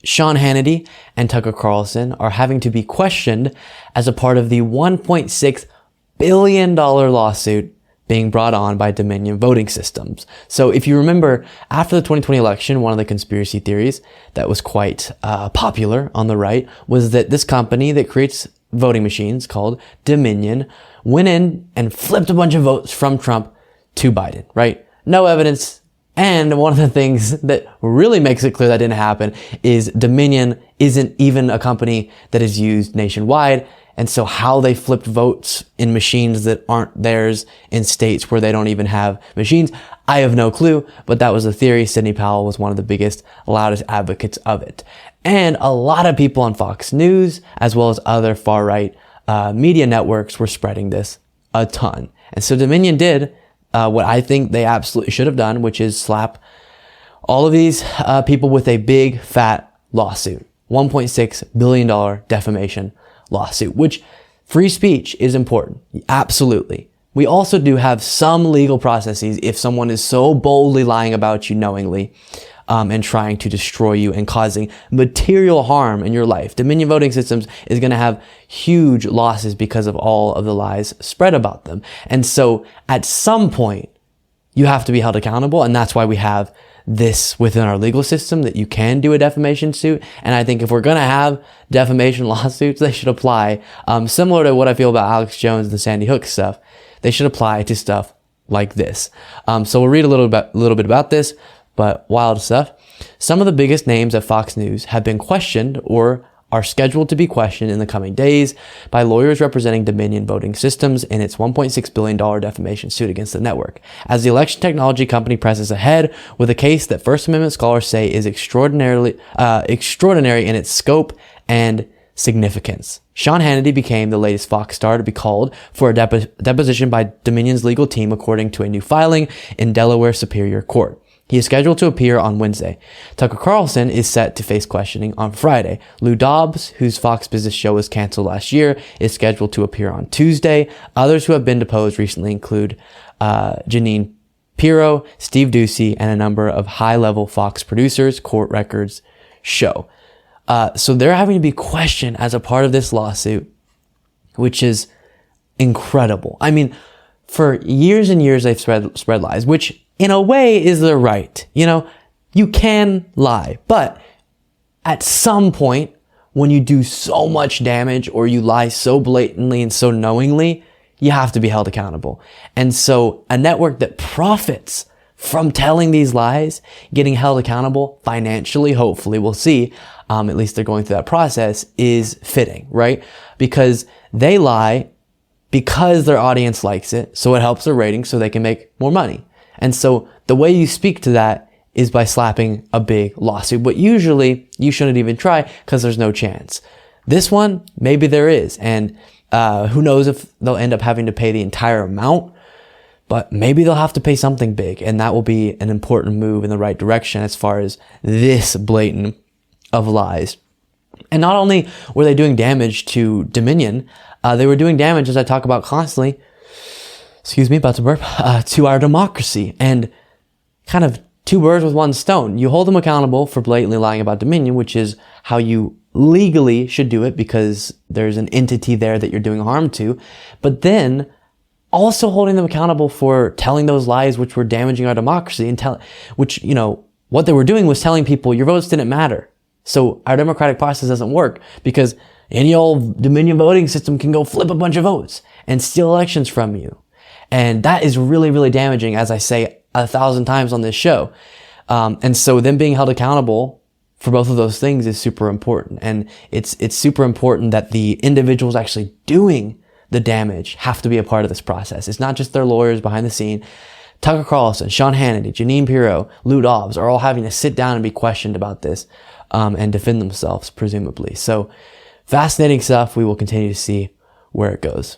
Sean Hannity and Tucker Carlson are having to be questioned as a part of the $1.6 billion lawsuit being brought on by Dominion Voting Systems. So if you remember, after the 2020 election, one of the conspiracy theories that was quite popular on the right was that this company that creates voting machines called Dominion went in and flipped a bunch of votes from Trump to Biden, right? No evidence. And one of the things that really makes it clear that didn't happen is Dominion isn't even a company that is used nationwide. And so how they flipped votes in machines that aren't theirs in states where they don't even have machines, I have no clue, but that was a theory. Sidney Powell was one of the biggest, loudest advocates of it. And a lot of people on Fox News, as well as other far-right media networks, were spreading this a ton. And so Dominion did what I think they absolutely should have done, which is slap all of these people with a big, fat lawsuit. $1.6 billion defamation lawsuit, which free speech is important. Absolutely. We also do have some legal processes if someone is so boldly lying about you knowingly and trying to destroy you and causing material harm in your life. Dominion Voting Systems is going to have huge losses because of all of the lies spread about them. And so at some point, you have to be held accountable. And that's why we have this within our legal system, that you can do a defamation suit. And I think if we're going to have defamation lawsuits, they should apply, similar to what I feel about Alex Jones and the Sandy Hook stuff. They should apply to stuff like this. So we'll read a little bit about this, but wild stuff. Some of the biggest names at Fox News have been questioned or are scheduled to be questioned in the coming days by lawyers representing Dominion Voting Systems in its $1.6 billion defamation suit against the network, as the election technology company presses ahead with a case that First Amendment scholars say is extraordinary in its scope and significance. Sean Hannity became the latest Fox star to be called for a deposition by Dominion's legal team, according to a new filing in Delaware Superior Court. He is scheduled to appear on Wednesday. Tucker Carlson is set to face questioning on Friday. Lou Dobbs, whose Fox Business show was canceled last year, is scheduled to appear on Tuesday. Others who have been deposed recently include Jeanine Pirro, Steve Doocy, and a number of high-level Fox producers, court records show. So they're having to be questioned as a part of this lawsuit, which is incredible. I mean, for years and years, they've spread lies, which in a way is their right. You know, you can lie, but at some point when you do so much damage or you lie so blatantly and so knowingly, you have to be held accountable. And so a network that profits from telling these lies, getting held accountable financially, hopefully we'll see, at least they're going through that process, is fitting, right? Because they lie because their audience likes it, so it helps their ratings so they can make more money. And so the way you speak to that is by slapping a big lawsuit. But usually you shouldn't even try because there's no chance. This one, maybe there is. And who knows if they'll end up having to pay the entire amount. But maybe they'll have to pay something big. And that will be an important move in the right direction as far as this blatant of lies. And not only were they doing damage to Dominion, they were doing damage, as I talk about constantly, about to burp, to our democracy. And kind of two birds with one stone. You hold them accountable for blatantly lying about Dominion, which is how you legally should do it because there's an entity there that you're doing harm to. But then also holding them accountable for telling those lies which were damaging our democracy and which, you know, what they were doing was telling people your votes didn't matter. So our democratic process doesn't work because any old Dominion voting system can go flip a bunch of votes and steal elections from you. And that is really, really damaging, as I say 1,000 times on this show. And so them being held accountable for both of those things is super important. And it's super important that the individuals actually doing the damage have to be a part of this process. It's not just their lawyers behind the scene. Tucker Carlson, Sean Hannity, Jeanine Pirro, Lou Dobbs are all having to sit down and be questioned about this and defend themselves, presumably. So fascinating stuff. We will continue to see where it goes.